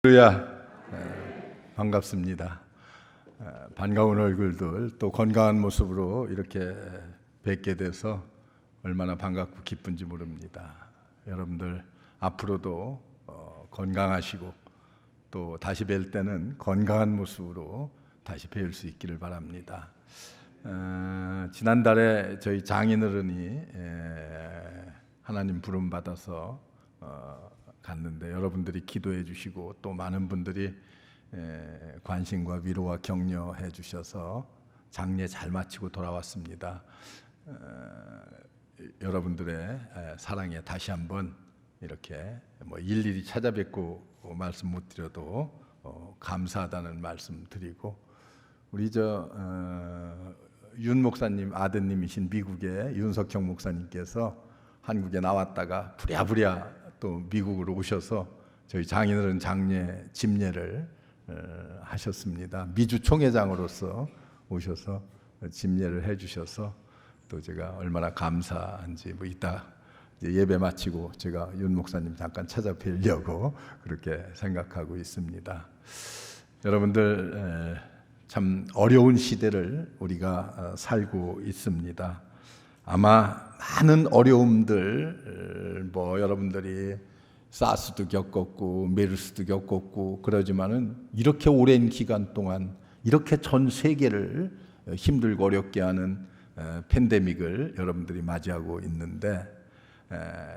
할렐루야. 반갑습니다. 반가운 얼굴들 또 건강한 모습으로 이렇게 뵙게 돼서 얼마나 반갑고 기쁜지 모릅니다. 여러분들 앞으로도 건강하시고 또 다시 뵐 때는 건강한 모습으로 다시 뵐 수 있기를 바랍니다. 지난달에 저희 장인어른이 하나님 부름 받아서 갔는데 여러분들이 기도해 주시고 또 많은 분들이 관심과 위로와 격려해 주셔서 장례 잘 마치고 돌아왔습니다. 여러분들의 사랑에 다시 한번 이렇게 일일이 찾아뵙고 말씀 못 드려도 감사하다는 말씀 드리고, 우리 윤 목사님 아드님이신 미국의 윤석형 목사님께서 한국에 나왔다가 부랴부랴 또 미국으로 오셔서 저희 장인어른 장례 집례를 하셨습니다. 미주 총회장으로서 오셔서 집례를 해주셔서 또 제가 얼마나 감사한지 이따 예배 마치고 제가 윤 목사님 잠깐 찾아뵈려고 그렇게 생각하고 있습니다. 여러분들 참 어려운 시대를 우리가 살고 있습니다. 아마 많은 어려움들 여러분들이 사스도 겪었고 메르스도 겪었고 그러지만은 이렇게 오랜 기간 동안 이렇게 전 세계를 힘들고 어렵게 하는 팬데믹을 여러분들이 맞이하고 있는데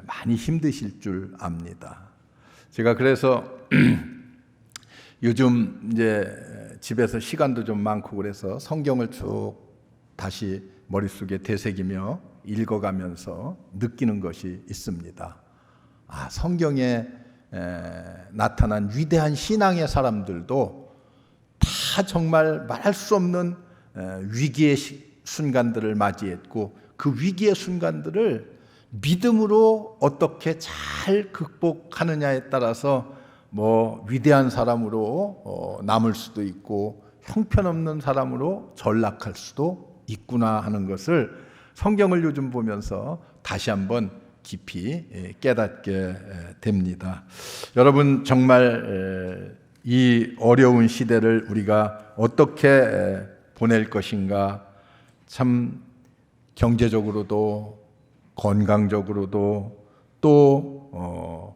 많이 힘드실 줄 압니다. 제가 그래서 요즘 이제 집에서 시간도 좀 많고 그래서 성경을 쭉 다시 머릿속에 되새기며 읽어가면서 느끼는 것이 있습니다. 성경에 나타난 위대한 신앙의 사람들도 다 정말 말할 수 없는 위기의 순간들을 맞이했고 그 위기의 순간들을 믿음으로 어떻게 잘 극복하느냐에 따라서 위대한 사람으로 남을 수도 있고 형편없는 사람으로 전락할 수도 있구나 하는 것을 성경을 요즘 보면서 다시 한번 깊이 깨닫게 됩니다. 여러분 정말 이 어려운 시대를 우리가 어떻게 보낼 것인가, 참 경제적으로도 건강적으로도 또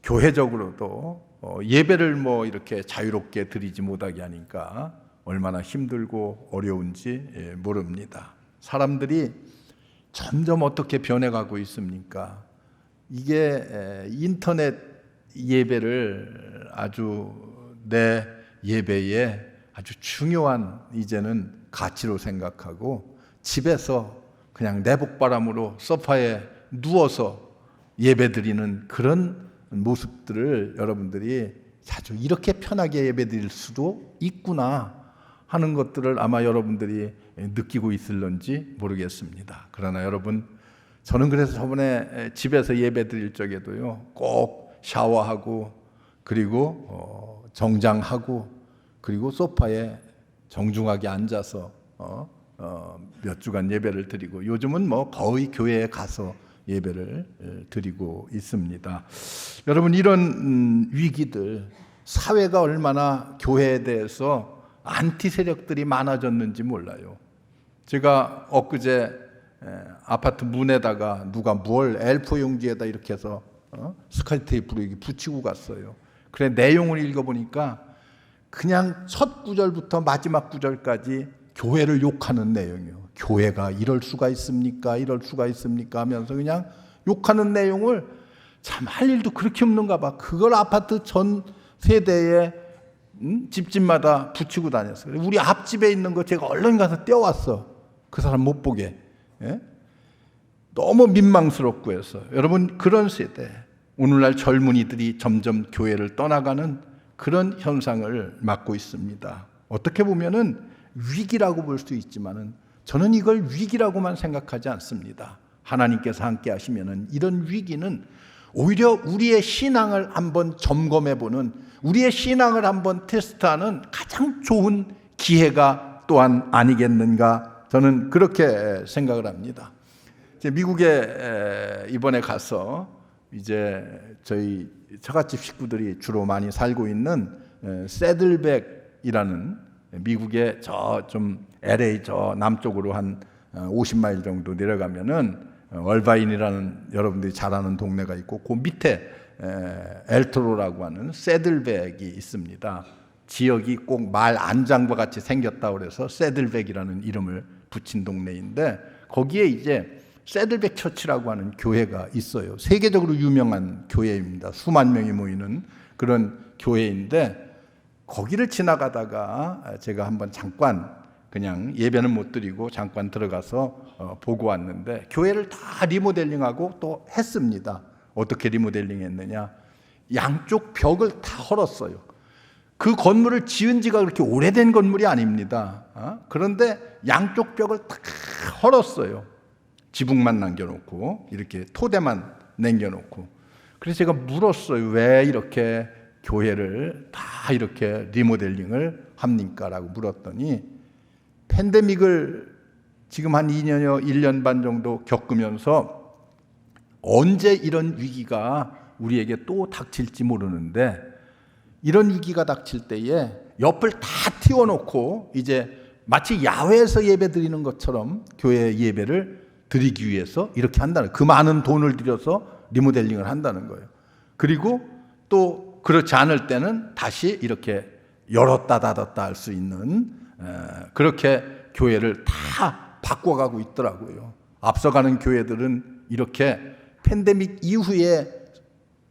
교회적으로도 예배를 이렇게 자유롭게 드리지 못하게 하니까 얼마나 힘들고 어려운지 모릅니다. 사람들이 점점 어떻게 변해가고 있습니까? 이게 인터넷 예배를 아주 내 예배에 아주 중요한 이제는 가치로 생각하고 집에서 그냥 내복바람으로 소파에 누워서 예배드리는 그런 모습들을 여러분들이 자주 이렇게 편하게 예배드릴 수도 있구나 하는 것들을 아마 여러분들이 느끼고 있을런지 모르겠습니다. 그러나 여러분, 저는 그래서 저번에 집에서 예배 드릴 적에도요, 꼭 샤워하고 그리고 정장하고 그리고 소파에 정중하게 앉아서 몇 주간 예배를 드리고, 요즘은 거의 교회에 가서 예배를 드리고 있습니다. 여러분, 이런 위기들, 사회가 얼마나 교회에 대해서 안티 세력들이 많아졌는지 몰라요. 제가 엊그제 아파트 문에다가 누가 뭘 L4 용지에다 이렇게 해서 스카치 테이프로 이렇게 붙이고 갔어요. 그래 내용을 읽어보니까 그냥 첫 구절부터 마지막 구절까지 교회를 욕하는 내용이에요. 교회가 이럴 수가 있습니까? 이럴 수가 있습니까? 하면서 그냥 욕하는 내용을 참 할 일도 그렇게 없는가 봐. 그걸 아파트 전 세대에 집집마다 붙이고 다녔어요. 우리 앞집에 있는 거 제가 얼른 가서 떼어왔어. 그 사람 못 보게. 너무 민망스럽고 해서. 여러분, 그런 세대, 오늘날 젊은이들이 점점 교회를 떠나가는 그런 현상을 맞고 있습니다. 어떻게 보면은 위기라고 볼 수 있지만은 저는 이걸 위기라고만 생각하지 않습니다. 하나님께서 함께 하시면은 이런 위기는 오히려 우리의 신앙을 한번 점검해보는, 우리의 신앙을 한번 테스트하는 가장 좋은 기회가 또한 아니겠는가, 저는 그렇게 생각을 합니다. 미국에 이번에 가서 이제 저희 처갓집 식구들이 주로 많이 살고 있는 새들백이라는 미국의 저 좀 LA 저 남쪽으로 한 50마일 정도 내려가면은 얼바인이라는 여러분들이 잘 아는 동네가 있고 그 밑에 엘토로라고 하는 새들백이 있습니다. 지역이 꼭 말 안장과 같이 생겼다고 그래서 새들백이라는 이름을 붙인 동네인데 거기에 이제 새들백 처치라고 하는 교회가 있어요. 세계적으로 유명한 교회입니다. 수만 명이 모이는 그런 교회인데 거기를 지나가다가 제가 한번 잠깐 그냥 예배는 못 드리고 잠깐 들어가서 보고 왔는데 교회를 다 리모델링하고 또 했습니다. 어떻게 리모델링 했느냐? 양쪽 벽을 다 헐었어요. 그 건물을 지은 지가 그렇게 오래된 건물이 아닙니다. 그런데 양쪽 벽을 다 헐었어요. 지붕만 남겨놓고 이렇게 토대만 남겨놓고. 그래서 제가 물었어요. 왜 이렇게 교회를 다 이렇게 리모델링을 합니까? 라고 물었더니 팬데믹을 지금 한 2년여 1년 반 정도 겪으면서 언제 이런 위기가 우리에게 또 닥칠지 모르는데 이런 위기가 닥칠 때에 옆을 다 틔워놓고 이제 마치 야외에서 예배 드리는 것처럼 교회 예배를 드리기 위해서 이렇게 한다는, 그 많은 돈을 들여서 리모델링을 한다는 거예요. 그리고 또 그렇지 않을 때는 다시 이렇게 열었다 닫았다 할 수 있는 그렇게 교회를 다 바꿔가고 있더라고요. 앞서가는 교회들은 이렇게 팬데믹 이후에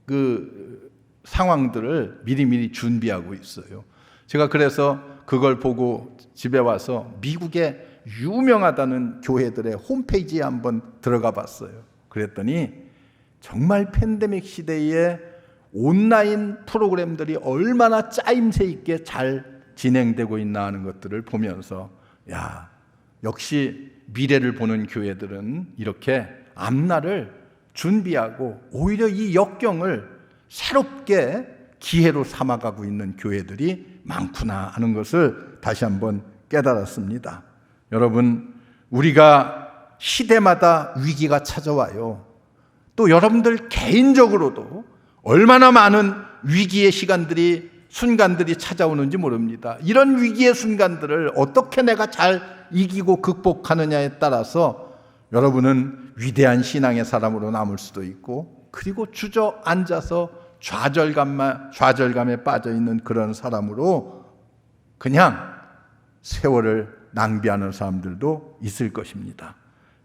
그 상황들을 미리미리 준비하고 있어요. 제가 그래서 그걸 보고 집에 와서 미국의 유명하다는 교회들의 홈페이지에 한번 들어가 봤어요. 그랬더니 정말 팬데믹 시대에 온라인 프로그램들이 얼마나 짜임새 있게 잘 진행되고 있나 하는 것들을 보면서 야, 역시 미래를 보는 교회들은 이렇게 앞날을 준비하고 오히려 이 역경을 새롭게 기회로 삼아가고 있는 교회들이 많구나 하는 것을 다시 한번 깨달았습니다. 여러분, 우리가 시대마다 위기가 찾아와요. 또 여러분들 개인적으로도 얼마나 많은 위기의 순간들이 찾아오는지 모릅니다. 이런 위기의 순간들을 어떻게 내가 잘 이기고 극복하느냐에 따라서 여러분은 위대한 신앙의 사람으로 남을 수도 있고, 그리고 주저앉아서 좌절감에 빠져 있는 그런 사람으로 그냥 세월을 낭비하는 사람들도 있을 것입니다.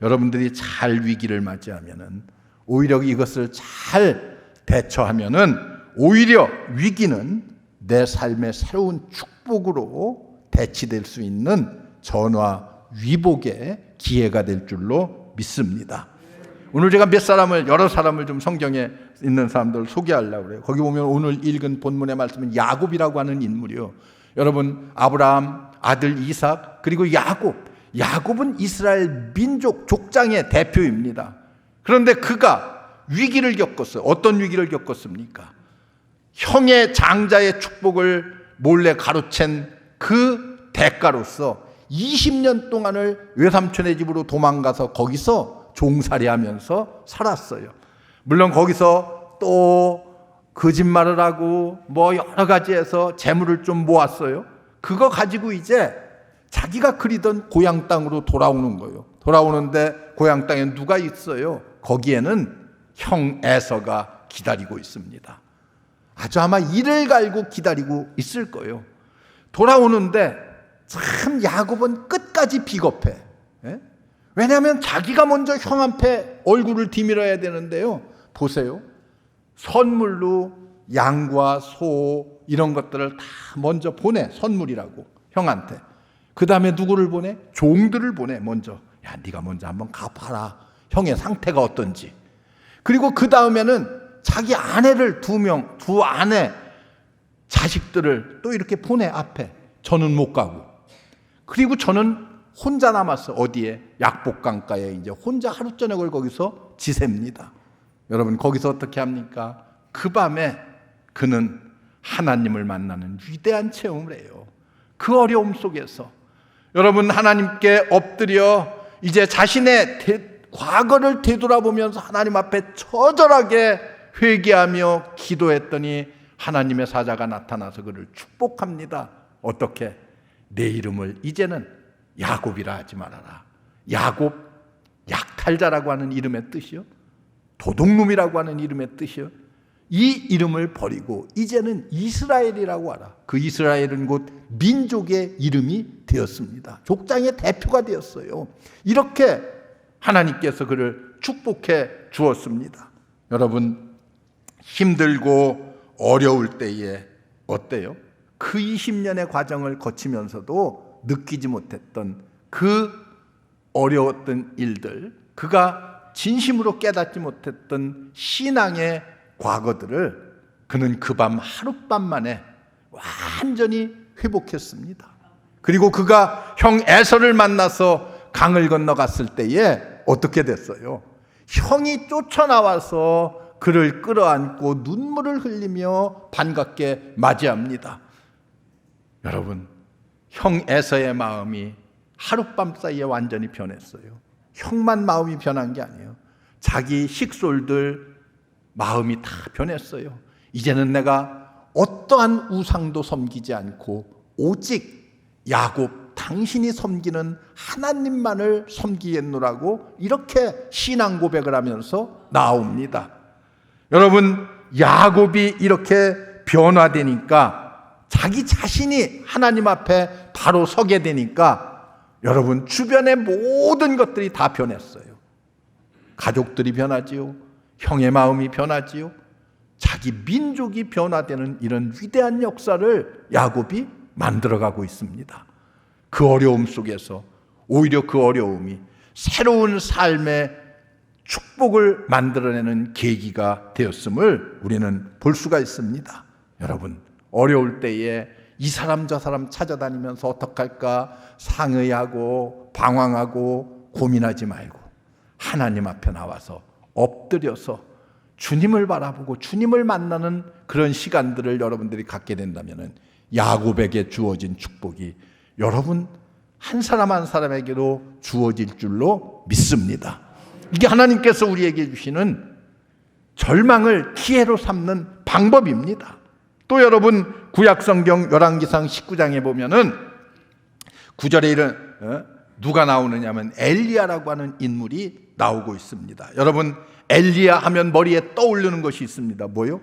여러분들이 잘 위기를 맞이하면은, 오히려 이것을 잘 대처하면은 오히려 위기는 내 삶의 새로운 축복으로 대치될 수 있는 전화위복의 기회가 될 줄로 믿습니다. 오늘 제가 여러 사람을 좀 성경에 있는 사람들을 소개하려고 그래요. 거기 보면 오늘 읽은 본문의 말씀은 야곱이라고 하는 인물이요. 여러분, 아브라함 아들 이삭 그리고 야곱은 이스라엘 민족 족장의 대표입니다. 그런데 그가 위기를 겪었어요. 어떤 위기를 겪었습니까? 형의 장자의 축복을 몰래 가로챈 그 대가로서 20년 동안을 외삼촌의 집으로 도망가서 거기서 종살이하면서 살았어요. 물론 거기서 또 거짓말을 하고 여러 가지 해서 재물을 좀 모았어요. 그거 가지고 이제 자기가 그리던 고향 땅으로 돌아오는 거예요. 돌아오는데 고향 땅에 누가 있어요? 거기에는 형 에서가 기다리고 있습니다. 아주 아마 이를 갈고 기다리고 있을 거예요. 돌아오는데 참 야곱은 끝까지 비겁해. 왜냐하면 자기가 먼저 형 앞에 얼굴을 디밀어야 되는데요. 보세요. 선물로 양과 소 이런 것들을 다 먼저 보내. 선물이라고 형한테. 그 다음에 누구를 보내? 종들을 보내. 먼저. 야, 네가 먼저 한번 가봐라. 형의 상태가 어떤지. 그리고 그 다음에는 자기 아내를 두 아내 자식들을 또 이렇게 보내. 앞에. 저는 못 가고. 그리고 저는 혼자 남았어. 어디에? 약복강가에 이제 혼자 하루 저녁을 거기서 지셉니다. 여러분, 거기서 어떻게 합니까? 그 밤에 그는 하나님을 만나는 위대한 체험을 해요. 그 어려움 속에서 여러분, 하나님께 엎드려 이제 자신의 과거를 되돌아보면서 하나님 앞에 처절하게 회개하며 기도했더니 하나님의 사자가 나타나서 그를 축복합니다. 어떻게? 내 이름을 이제는 야곱이라 하지 말아라. 야곱, 약탈자라고 하는 이름의 뜻이요, 도둑놈이라고 하는 이름의 뜻이요, 이 이름을 버리고 이제는 이스라엘이라고 하라. 그 이스라엘은 곧 민족의 이름이 되었습니다. 족장의 대표가 되었어요. 이렇게 하나님께서 그를 축복해 주었습니다. 여러분, 힘들고 어려울 때에 어때요? 그 20년의 과정을 거치면서도 느끼지 못했던 그 어려웠던 일들, 그가 진심으로 깨닫지 못했던 신앙의 과거들을 그는 그 밤 하룻밤 만에 완전히 회복했습니다. 그리고 그가 형 에서를 만나서 강을 건너갔을 때에 어떻게 됐어요? 형이 쫓아나와서 그를 끌어안고 눈물을 흘리며 반갑게 맞이합니다. 여러분, 형 에서의 마음이 하룻밤 사이에 완전히 변했어요. 형만 마음이 변한 게 아니에요. 자기 식솔들 마음이 다 변했어요. 이제는 내가 어떠한 우상도 섬기지 않고 오직 야곱 당신이 섬기는 하나님만을 섬기겠노라고 이렇게 신앙 고백을 하면서 나옵니다. 여러분, 야곱이 이렇게 변화되니까 자기 자신이 하나님 앞에 바로 서게 되니까 여러분, 주변의 모든 것들이 다 변했어요. 가족들이 변하지요. 형의 마음이 변하지요. 자기 민족이 변화되는 이런 위대한 역사를 야곱이 만들어가고 있습니다. 그 어려움 속에서 오히려 그 어려움이 새로운 삶의 축복을 만들어내는 계기가 되었음을 우리는 볼 수가 있습니다. 여러분, 어려울 때에 이 사람 저 사람 찾아다니면서 어떡할까 상의하고 방황하고 고민하지 말고 하나님 앞에 나와서 엎드려서 주님을 바라보고 주님을 만나는 그런 시간들을 여러분들이 갖게 된다면 야곱에게 주어진 축복이 여러분 한 사람 한 사람에게도 주어질 줄로 믿습니다. 이게 하나님께서 우리에게 주시는 절망을 기회로 삼는 방법입니다. 또 여러분, 구약성경 열왕기상 19장에 보면은 9절에 이런 누가 나오느냐 하면 엘리야라고 하는 인물이 나오고 있습니다. 여러분, 엘리야 하면 머리에 떠오르는 것이 있습니다. 뭐요?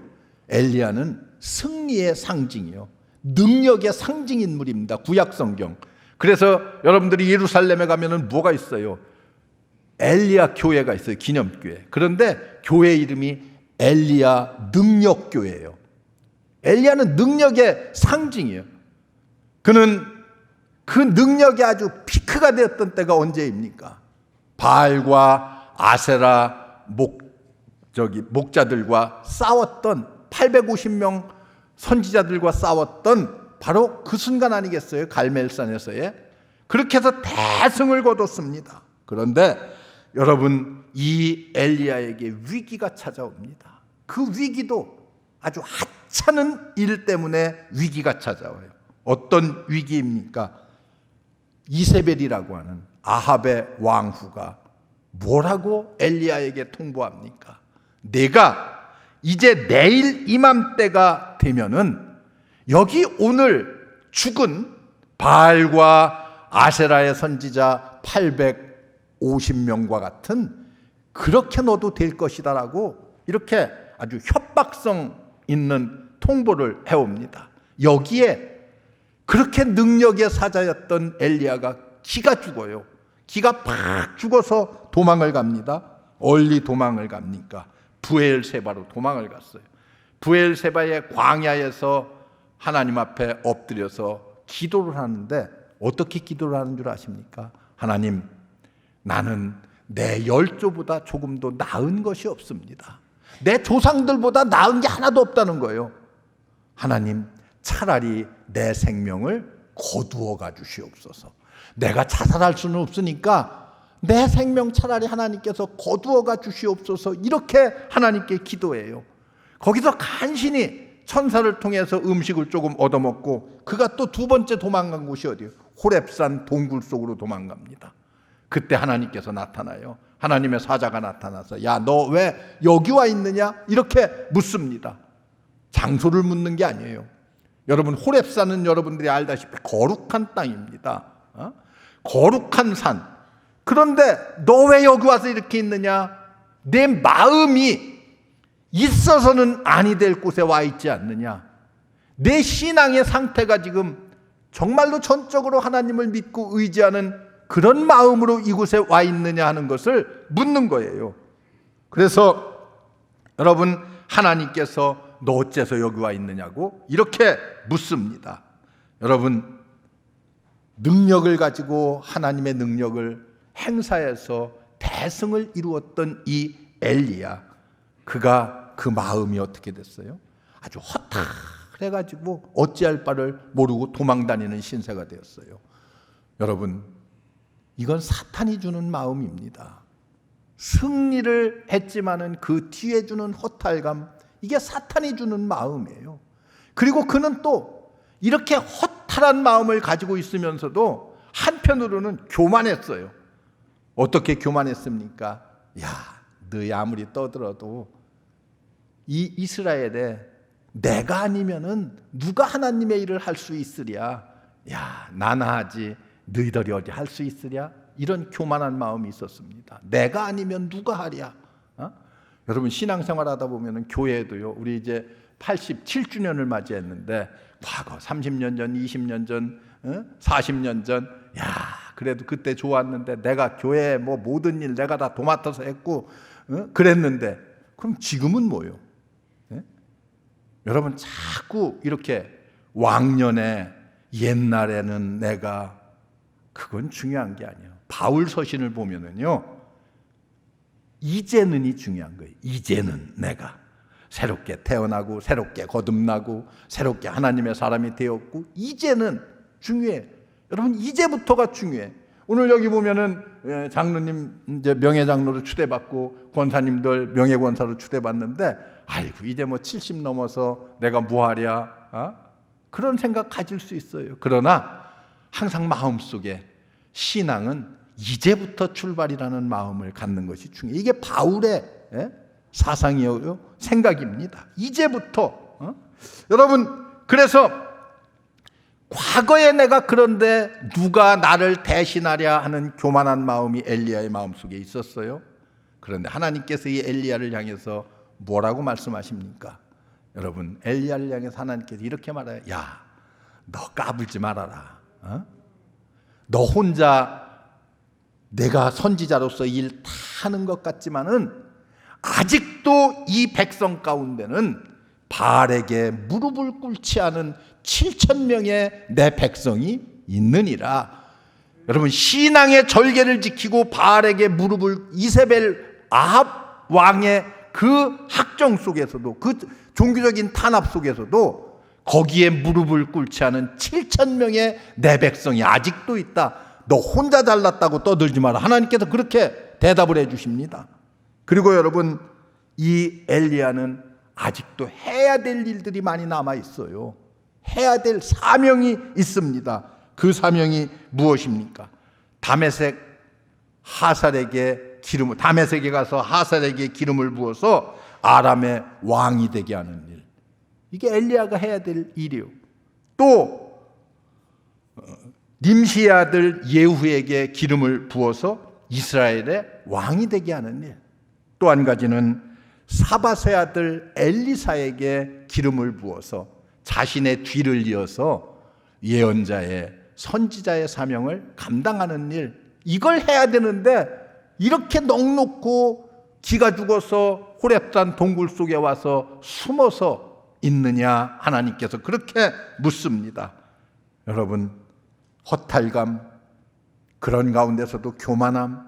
엘리야는 승리의 상징이요, 능력의 상징 인물입니다. 구약성경. 그래서 여러분들이 예루살렘에 가면은 뭐가 있어요? 엘리야 교회가 있어요. 기념교회. 그런데 교회 이름이 엘리야 능력교회예요. 엘리야는 능력의 상징이에요. 그는 그 능력이 아주 피크가 되었던 때가 언제입니까? 바알과 아세라 목자들과 싸웠던 850명 선지자들과 싸웠던 바로 그 순간 아니겠어요? 갈멜산에서의. 그렇게 해서 대승을 거뒀습니다. 그런데 여러분, 이 엘리야에게 위기가 찾아옵니다. 그 위기도 아주 하찮은 일 때문에 위기가 찾아와요. 어떤 위기입니까? 이세벨이라고 하는 아합의 왕후가 뭐라고 엘리야에게 통보합니까? 내가 이제 내일 이맘때가 되면은 여기 오늘 죽은 바알과 아세라의 선지자 850명과 같은 그렇게 너도 될 것이다라고 이렇게 아주 협박성 있는 통보를 해옵니다. 여기에 그렇게 능력의 사자였던 엘리야가 기가 죽어요. 기가 팍 죽어서 도망을 갑니다. 어디 도망을 갑니까? 브엘세바로 도망을 갔어요. 브엘세바의 광야에서 하나님 앞에 엎드려서 기도를 하는데 어떻게 기도를 하는 줄 아십니까? 하나님, 나는 내 열조보다 조금도 나은 것이 없습니다. 내 조상들보다 나은 게 하나도 없다는 거예요. 하나님, 차라리 내 생명을 거두어 가주시옵소서. 내가 자살할 수는 없으니까 내 생명 차라리 하나님께서 거두어 가주시옵소서. 이렇게 하나님께 기도해요. 거기서 간신히 천사를 통해서 음식을 조금 얻어먹고 그가 또 두 번째 도망간 곳이 어디예요? 호렙산 동굴 속으로 도망갑니다. 그때 하나님께서 나타나요. 하나님의 사자가 나타나서 야, 너 왜 여기 와 있느냐? 이렇게 묻습니다. 장소를 묻는 게 아니에요. 여러분, 호렙산은 여러분들이 알다시피 거룩한 땅입니다. 거룩한 산. 그런데 너 왜 여기 와서 이렇게 있느냐? 내 마음이 있어서는 아니 될 곳에 와 있지 않느냐? 내 신앙의 상태가 지금 정말로 전적으로 하나님을 믿고 의지하는 그런 마음으로 이곳에 와 있느냐 하는 것을 묻는 거예요. 그래서 여러분, 하나님께서 너 어째서 여기 와 있느냐고 이렇게 묻습니다. 여러분, 능력을 가지고 하나님의 능력을 행사해서 대승을 이루었던 이 엘리야, 그가 그 마음이 어떻게 됐어요? 아주 허탈해가지고 어찌할 바를 모르고 도망다니는 신세가 되었어요. 여러분, 이건 사탄이 주는 마음입니다. 승리를 했지만은 그 뒤에 주는 허탈감, 이게 사탄이 주는 마음이에요. 그리고 그는 또 이렇게 허탈한 마음을 가지고 있으면서도 한편으로는 교만했어요. 어떻게 교만했습니까? 야, 너희 아무리 떠들어도 이 이스라엘에 내가 아니면은 누가 하나님의 일을 할 수 있으랴? 야, 나나 하지 너희들이 어디 할 수 있으랴? 이런 교만한 마음이 있었습니다. 내가 아니면 누가 하랴? 여러분, 신앙생활 하다 보면은 교회도요. 우리 이제 87주년을 맞이했는데 과거 30년 전, 20년 전, 40년 전, 야, 그래도 그때 좋았는데 내가 교회 뭐 모든 일 내가 다 도맡아서 했고 그랬는데 그럼 지금은 뭐요? 여러분, 자꾸 이렇게 왕년에 옛날에는 내가, 그건 중요한 게 아니에요. 바울 서신을 보면은요, 이제는이 중요한 거예요. 이제는 내가 새롭게 태어나고 새롭게 거듭나고 새롭게 하나님의 사람이 되었고, 이제는 중요해. 여러분, 이제부터가 중요해. 오늘 여기 보면은 장로님 이제 명예장로로 추대받고 권사님들 명예권사로 추대받는데, 아이고 이제 뭐 70 넘어서 내가 뭐하랴? 그런 생각 가질 수 있어요. 그러나 항상 마음속에 신앙은 이제부터 출발이라는 마음을 갖는 것이 중요해요. 이게 바울의 사상이요, 생각입니다. 이제부터. 여러분, 그래서 과거에 내가 그런데 누가 나를 대신하랴 하는 교만한 마음이 엘리야의 마음속에 있었어요. 그런데 하나님께서 이 엘리야를 향해서 뭐라고 말씀하십니까? 여러분, 엘리야를 향해서 하나님께서 이렇게 말해요. 야, 너 까불지 말아라. 너 혼자 내가 선지자로서 일 다 하는 것 같지만은 아직도 이 백성 가운데는 바알에게 무릎을 꿇지 않은 7,000명의 내 백성이 있느니라. 여러분, 신앙의 절개를 지키고 바알에게 무릎을, 이세벨 아합 왕의 그 학정 속에서도, 그 종교적인 탄압 속에서도 거기에 무릎을 꿇지 않은 7,000명의 내 백성이 아직도 있다. 너 혼자 잘났다고 떠들지 마라. 하나님께서 그렇게 대답을 해 주십니다. 그리고 여러분, 이 엘리야는 아직도 해야 될 일들이 많이 남아 있어요. 해야 될 사명이 있습니다. 그 사명이 무엇입니까? 다메섹에 가서 하살에게 기름을 부어서 아람의 왕이 되게 하는 일. 이게 엘리야가 해야 될 일이요. 또 님시의 아들 예후에게 기름을 부어서 이스라엘의 왕이 되게 하는 일. 또 한 가지는 사밧의 아들 엘리사에게 기름을 부어서 자신의 뒤를 이어서 예언자의, 선지자의 사명을 감당하는 일. 이걸 해야 되는데 이렇게 넋놓고 기가 죽어서 호렙산 동굴 속에 와서 숨어서 있느냐? 하나님께서 그렇게 묻습니다. 여러분, 허탈감, 그런 가운데서도 교만함,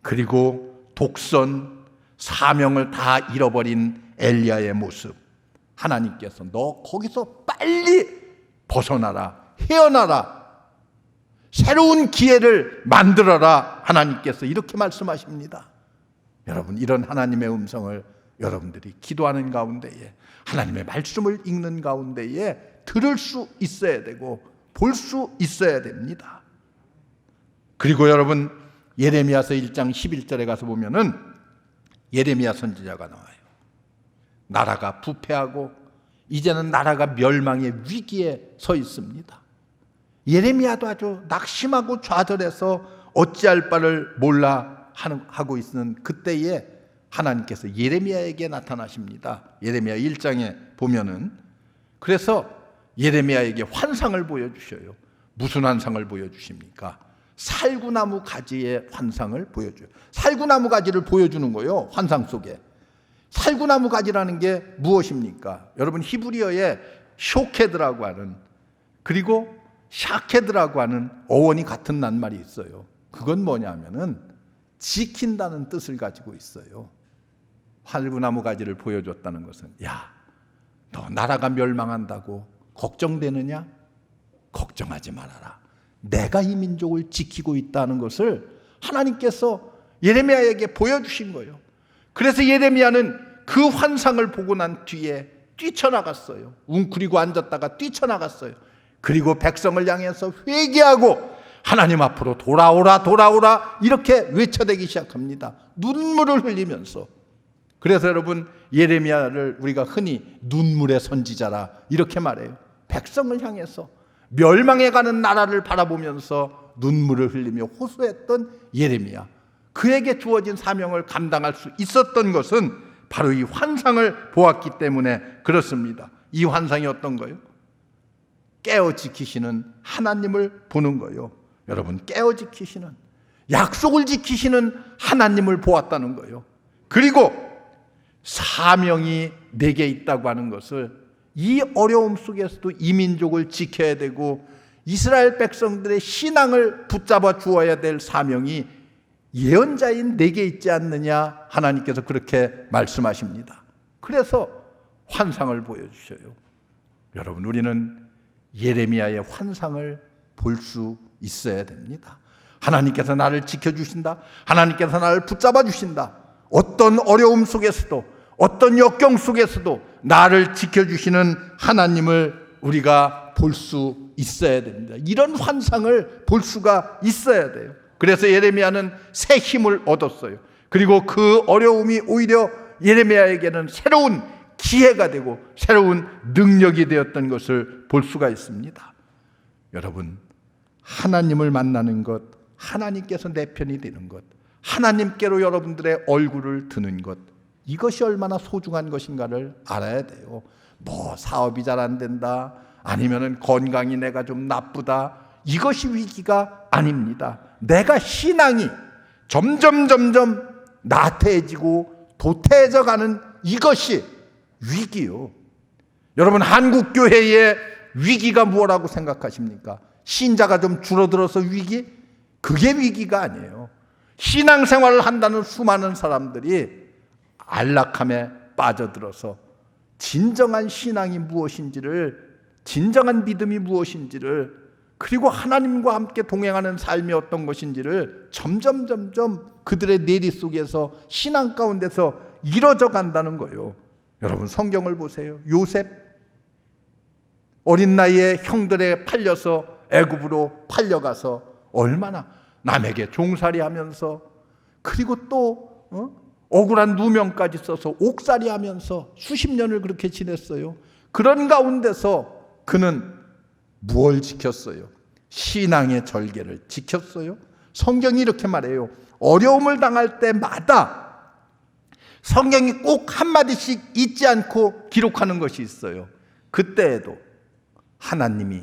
그리고 독선, 사명을 다 잃어버린 엘리야의 모습. 하나님께서 너 거기서 빨리 벗어나라, 헤어나라, 새로운 기회를 만들어라. 하나님께서 이렇게 말씀하십니다. 여러분, 이런 하나님의 음성을 여러분들이 기도하는 가운데에, 하나님의 말씀을 읽는 가운데에 들을 수 있어야 되고 볼 수 있어야 됩니다. 그리고 여러분, 예레미야서 1장 11절에 가서 보면은 예레미야 선지자가 나와요. 나라가 부패하고 이제는 나라가 멸망의 위기에 서 있습니다. 예레미야도 아주 낙심하고 좌절해서 어찌할 바를 몰라 하고 있는 그때에 하나님께서 예레미야에게 나타나십니다. 예레미야 1장에 보면은 그래서 예레미야에게 환상을 보여주셔요. 무슨 환상을 보여주십니까? 살구나무 가지의 환상을 보여줘요. 살구나무 가지를 보여주는 거예요. 환상 속에. 살구나무 가지라는 게 무엇입니까? 여러분 히브리어에 쇼케드라고 하는 그리고 샤케드라고 하는 어원이 같은 낱말이 있어요. 그건 뭐냐면은 지킨다는 뜻을 가지고 있어요. 살구나무 가지를 보여줬다는 것은 야, 너 나라가 멸망한다고 걱정되느냐? 걱정하지 말아라. 내가 이 민족을 지키고 있다는 것을 하나님께서 예레미야에게 보여주신 거예요. 그래서 예레미야는 그 환상을 보고 난 뒤에 뛰쳐나갔어요. 웅크리고 앉았다가 뛰쳐나갔어요. 그리고 백성을 향해서 회개하고 하나님 앞으로 돌아오라 돌아오라 이렇게 외쳐대기 시작합니다. 눈물을 흘리면서. 그래서 여러분 예레미야를 우리가 흔히 눈물의 선지자라 이렇게 말해요. 백성을 향해서 멸망해가는 나라를 바라보면서 눈물을 흘리며 호소했던 예레미야. 그에게 주어진 사명을 감당할 수 있었던 것은 바로 이 환상을 보았기 때문에 그렇습니다. 이 환상이 어떤 거예요? 깨어 지키시는 하나님을 보는 거예요. 여러분 깨어 지키시는 약속을 지키시는 하나님을 보았다는 거예요. 그리고 사명이 내게 있다고 하는 것을 이 어려움 속에서도 이 민족을 지켜야 되고 이스라엘 백성들의 신앙을 붙잡아 주어야 될 사명이 예언자인 내게 있지 않느냐 하나님께서 그렇게 말씀하십니다. 그래서 환상을 보여주셔요. 여러분 우리는 예레미야의 환상을 볼 수 있어야 됩니다. 하나님께서 나를 지켜주신다. 하나님께서 나를 붙잡아 주신다. 어떤 어려움 속에서도 어떤 역경 속에서도 나를 지켜주시는 하나님을 우리가 볼 수 있어야 됩니다. 이런 환상을 볼 수가 있어야 돼요. 그래서 예레미야는 새 힘을 얻었어요. 그리고 그 어려움이 오히려 예레미야에게는 새로운 기회가 되고 새로운 능력이 되었던 것을 볼 수가 있습니다. 여러분 하나님을 만나는 것, 하나님께서 내 편이 되는 것, 하나님께로 여러분들의 얼굴을 드는 것, 이것이 얼마나 소중한 것인가를 알아야 돼요. 뭐 사업이 잘 안 된다, 아니면은 건강이 내가 좀 나쁘다, 이것이 위기가 아닙니다. 내가 신앙이 점점 나태해지고 도태해져 가는 이것이 위기요. 여러분 한국 교회의 위기가 뭐라고 생각하십니까? 신자가 좀 줄어들어서 위기? 그게 위기가 아니에요. 신앙생활을 한다는 수많은 사람들이 안락함에 빠져들어서 진정한 신앙이 무엇인지를, 진정한 믿음이 무엇인지를, 그리고 하나님과 함께 동행하는 삶이 어떤 것인지를 점점 그들의 내리 속에서 신앙 가운데서 이뤄져 간다는 거예요. 여러분 성경을 보세요. 요셉 어린 나이에 형들에 팔려서 애굽으로 팔려가서 얼마나 남에게 종살이하면서, 그리고 또 억울한 누명까지 써서 옥살이하면서 수십 년을 그렇게 지냈어요. 그런 가운데서 그는 무엇을 지켰어요? 신앙의 절개를 지켰어요. 성경이 이렇게 말해요. 어려움을 당할 때마다 성경이 꼭 한마디씩 잊지 않고 기록하는 것이 있어요. 그때에도 하나님이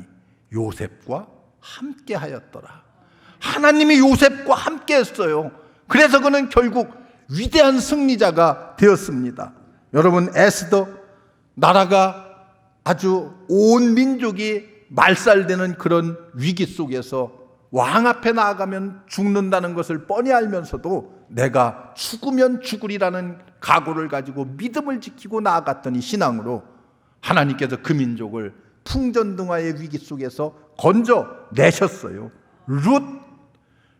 요셉과 함께 하였더라. 하나님이 요셉과 함께 했어요. 그래서 그는 결국 위대한 승리자가 되었습니다. 여러분 에스더, 나라가 아주 온 민족이 말살되는 그런 위기 속에서 왕 앞에 나아가면 죽는다는 것을 뻔히 알면서도 내가 죽으면 죽으리라는 각오를 가지고 믿음을 지키고 나아갔더니 신앙으로 하나님께서 그 민족을 풍전등화의 위기 속에서 건져내셨어요. 룻,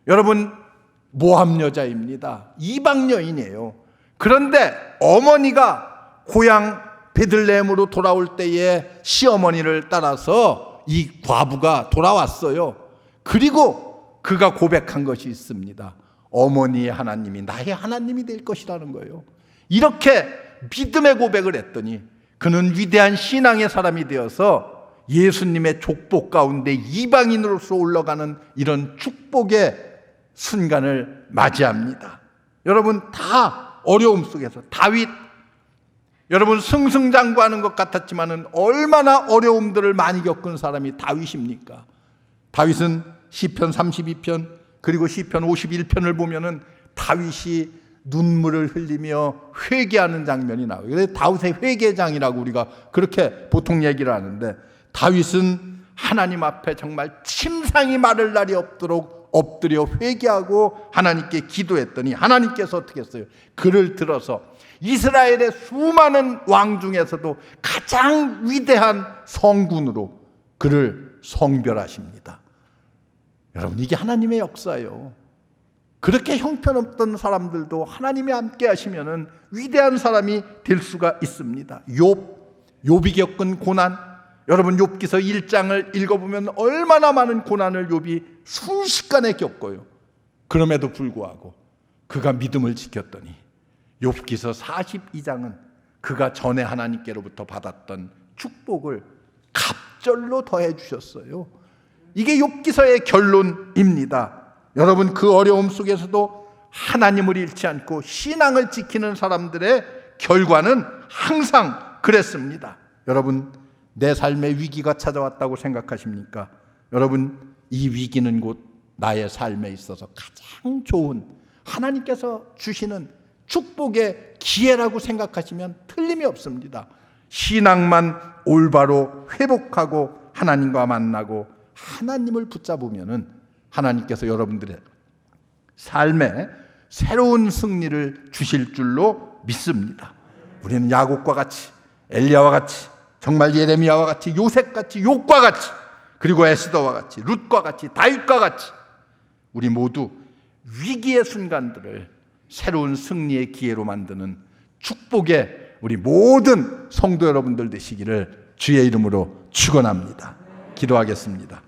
여러분 모함 여자입니다. 이방 여인이에요. 그런데 어머니가 고향 베들레헴으로 돌아올 때에 시어머니를 따라서 이 과부가 돌아왔어요. 그리고 그가 고백한 것이 있습니다. 어머니의 하나님이 나의 하나님이 될 것이라는 거예요. 이렇게 믿음의 고백을 했더니 그는 위대한 신앙의 사람이 되어서 예수님의 족복 가운데 이방인으로서 올라가는 이런 축복의 순간을 맞이합니다. 여러분, 다 어려움 속에서 다윗, 여러분 승승장구하는 것 같았지만은 얼마나 어려움들을 많이 겪은 사람이 다윗입니까? 다윗은 시편 32편 그리고 시편 51편을 보면은 다윗이 눈물을 흘리며 회개하는 장면이 나와요. 그래서 다윗의 회개장이라고 우리가 그렇게 보통 얘기를 하는데, 다윗은 하나님 앞에 정말 침상이 마를 날이 없도록 엎드려 회개하고 하나님께 기도했더니 하나님께서 어떻게 했어요? 그를 들어서 이스라엘의 수많은 왕 중에서도 가장 위대한 성군으로 그를 성별하십니다. 여러분, 이게 하나님의 역사예요. 그렇게 형편없던 사람들도 하나님이 함께 하시면은 위대한 사람이 될 수가 있습니다. 욥이 겪은 고난, 여러분 욥기서 1장을 읽어보면 얼마나 많은 고난을 욥이 순식간에 겪어요. 그럼에도 불구하고 그가 믿음을 지켰더니 욥기서 42장은 그가 전에 하나님께로부터 받았던 축복을 갑절로 더해 주셨어요. 이게 욥기서의 결론입니다. 여러분, 그 어려움 속에서도 하나님을 잃지 않고 신앙을 지키는 사람들의 결과는 항상 그랬습니다. 여러분, 내 삶에 위기가 찾아왔다고 생각하십니까? 여러분, 이 위기는 곧 나의 삶에 있어서 가장 좋은 하나님께서 주시는 축복의 기회라고 생각하시면 틀림이 없습니다. 신앙만 올바로 회복하고 하나님과 만나고 하나님을 붙잡으면은 하나님께서 여러분들의 삶에 새로운 승리를 주실 줄로 믿습니다. 우리는 야곱과 같이, 엘리야와 같이, 정말 예레미야와 같이, 요셉같이, 욥과 같이, 그리고 에스더와 같이, 룻과 같이, 다윗과 같이 우리 모두 위기의 순간들을 새로운 승리의 기회로 만드는 축복의 우리 모든 성도 여러분들 되시기를 주의 이름으로 축원합니다. 기도하겠습니다.